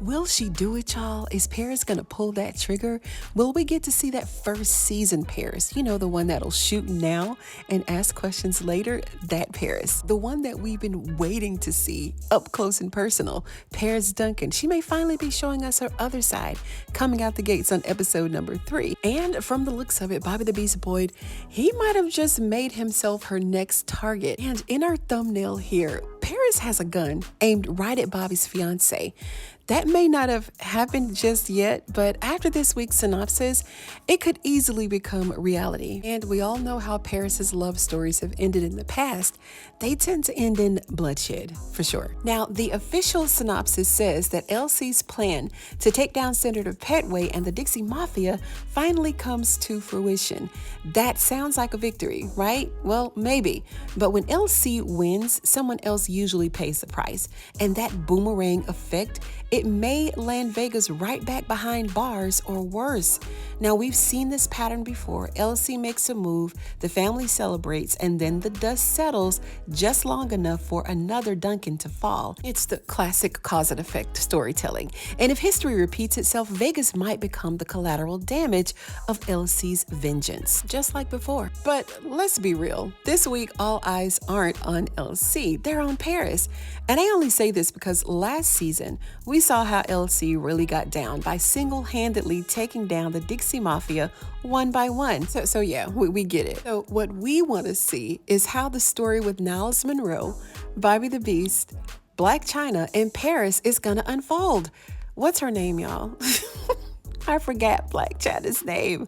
Will she do it, y'all? Is Paris gonna pull that trigger? Will we get to see that first season Paris? You know, the one that'll shoot now and ask questions later? That Paris. The one that we've been waiting to see up close and personal. Paris Duncan. She may finally be showing us her other side, coming out the gates on episode number 3. And from the looks of it, Bobby the Beast Boyd, he might have just made himself her next target. And in our thumbnail here, Paris has a gun aimed right at Bobby's fiancée. That may not have happened just yet, but after this week's synopsis, it could easily become reality. And we all know how Paris's love stories have ended in the past. They tend to end in bloodshed, for sure. Now, the official synopsis says that LC's plan to take down Senator Pettway and the Dixie Mafia finally comes to fruition. That sounds like a victory, right? Well, maybe. But when LC wins, someone else usually pays the price. And that boomerang effect, it may land Vegas right back behind bars or worse. Now, we've seen this pattern before. LC makes a move, the family celebrates, and then the dust settles just long enough for another Duncan to fall. It's the classic cause and effect storytelling. And if history repeats itself, Vegas might become the collateral damage of LC's vengeance, just like before. But let's be real. This week, all eyes aren't on LC. They're on Paris. And I only say this because last season, we saw how LC really got down by single-handedly taking down the Dixie Mafia one by one. So yeah, we get it. So what we want to see is how the story with Niles Monroe, Bobby the Beast, Black China, and Paris is gonna unfold. What's her name, y'all? I forgot Black China's name.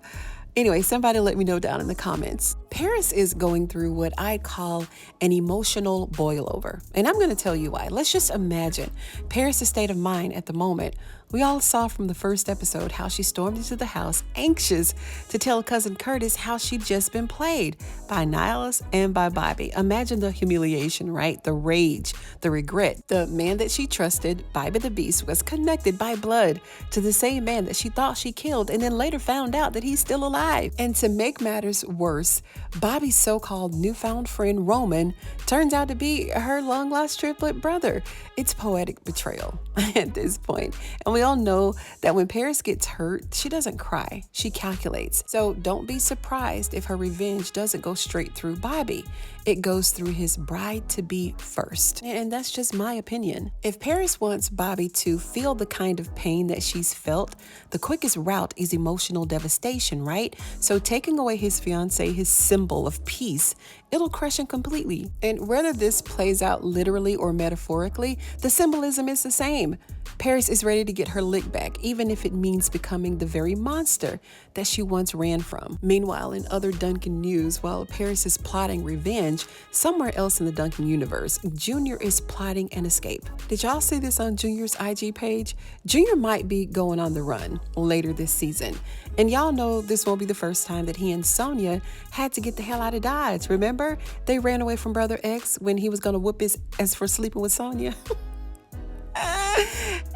Anyway, somebody let me know down in the comments. Paris is going through what I call an emotional boil-over. And I'm going to tell you why. Let's just imagine Paris' state of mind at the moment. We all saw from the first episode how she stormed into the house, anxious to tell cousin Curtis how she'd just been played by Niles and by Bobby. Imagine the humiliation, right? The rage, the regret. The man that she trusted, Bobby the Beast, was connected by blood to the same man that she thought she killed and then later found out that he's still alive. And to make matters worse, Bobby's so-called newfound friend Roman turns out to be her long-lost triplet brother. It's poetic betrayal at this point. And we all know that when Paris gets hurt, she doesn't cry, she calculates. So don't be surprised if her revenge doesn't go straight through Bobby. It goes through his bride-to-be first. And that's just my opinion. If Paris wants Bobby to feel the kind of pain that she's felt, the quickest route is emotional devastation, right? So taking away his fiancée, his symbol of peace, it'll crush him completely. And whether this plays out literally or metaphorically, the symbolism is the same. Paris is ready to get her lick back, even if it means becoming the very monster that she once ran from. Meanwhile, in other Duncan news, while Paris is plotting revenge, somewhere else in the Duncan universe, Junior is plotting an escape. Did y'all see this on Junior's IG page? Junior might be going on the run later this season. And y'all know this won't be the first time that he and Sonia had to get the hell out of Dodge. Remember? They ran away from Brother X when he was going to whoop his ass for sleeping with Sonia.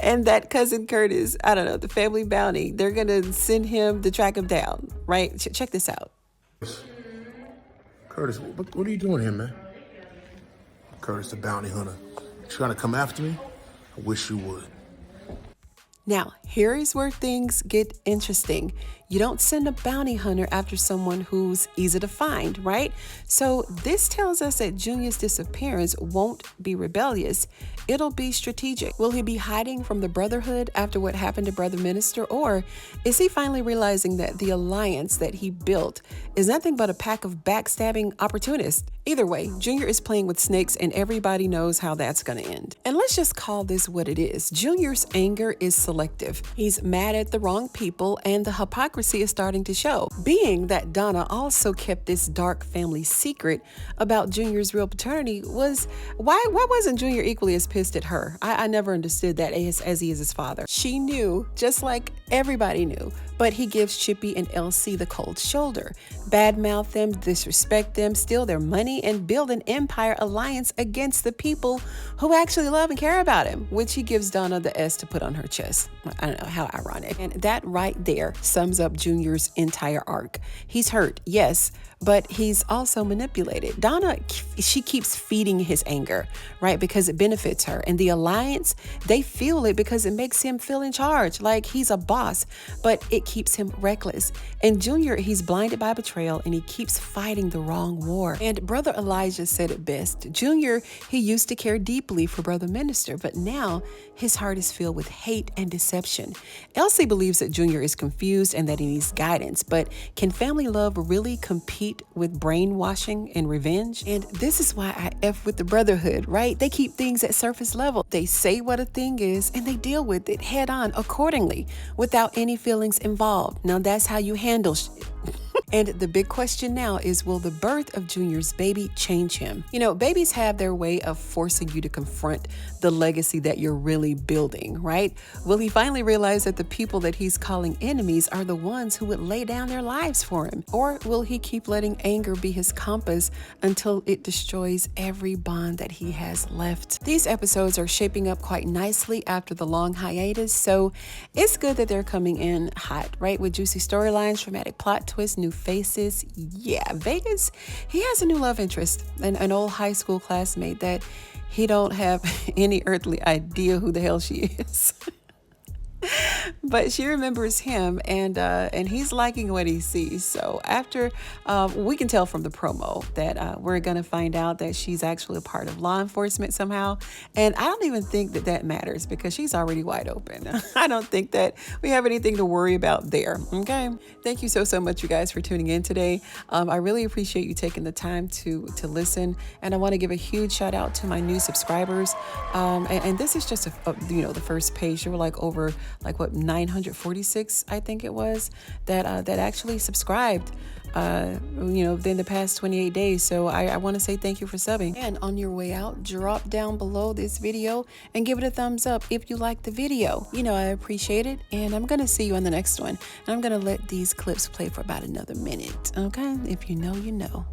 And that cousin Curtis, I don't know, the family bounty, they're going to send him to track him down, right? Check this out. Curtis, what are you doing here, man? Curtis, the bounty hunter. You trying to come after me? I wish you would. Now, here is where things get interesting. You don't send a bounty hunter after someone who's easy to find, right? So this tells us that Junior's disappearance won't be rebellious. It'll be strategic. Will he be hiding from the Brotherhood after what happened to Brother Minister? Or is he finally realizing that the alliance that he built is nothing but a pack of backstabbing opportunists? Either way, Junior is playing with snakes and everybody knows how that's going to end. And let's just call this what it is. Junior's anger is selective. He's mad at the wrong people and the hypocrisy is starting to show. Being that Donna also kept this dark family secret about Junior's real paternity, why wasn't Junior equally as pissed at her? I never understood that as he is his father. She knew, just like everybody knew, but he gives Chippy and LC the cold shoulder, badmouth them, disrespect them, steal their money, and build an empire alliance against the people who actually love and care about him, which he gives Donna the S to put on her chest. I don't know, how ironic. And that right there sums up up Junior's entire arc. He's hurt, yes, but he's also manipulated. Donna, she keeps feeding his anger, right? Because it benefits her. And the Alliance, they feel it because it makes him feel in charge, like he's a boss, but it keeps him reckless. And Junior, he's blinded by betrayal and he keeps fighting the wrong war. And Brother Elijah said it best. Junior, he used to care deeply for Brother Minister, but now his heart is filled with hate and deception. Elsie believes that Junior is confused and that he needs guidance, but can family love really compete with brainwashing and revenge? And this is why I F with the Brotherhood, right? They keep things at surface level. They say what a thing is and they deal with it head on accordingly without any feelings involved. Now that's how you handle shit. And the big question now is, will the birth of Junior's baby change him? You know, babies have their way of forcing you to confront the legacy that you're really building, right? Will he finally realize that the people that he's calling enemies are the ones who would lay down their lives for him? Or will he keep letting anger be his compass until it destroys every bond that he has left? These episodes are shaping up quite nicely after the long hiatus, so it's good that they're coming in hot, right? With juicy storylines, dramatic plot twists, new faces. Yeah, Vegas, he has a new love interest, an old high school classmate that he don't have any earthly idea who the hell she is. But she remembers him, and he's liking what he sees. So after, we can tell from the promo that we're going to find out that she's actually a part of law enforcement somehow. And I don't even think that that matters because she's already wide open. I don't think that we have anything to worry about there. Okay. Thank you so much, you guys, for tuning in today. I really appreciate you taking the time to listen. And I want to give a huge shout out to my new subscribers. And this is just the first page. There were like over 946, I think it was, that actually subscribed, within the past 28 days. So I want to say thank you for subbing. And on your way out, drop down below this video and give it a thumbs up if you like the video. I appreciate it. And I'm going to see you on the next one. And I'm going to let these clips play for about another minute. Okay? If you know, you know.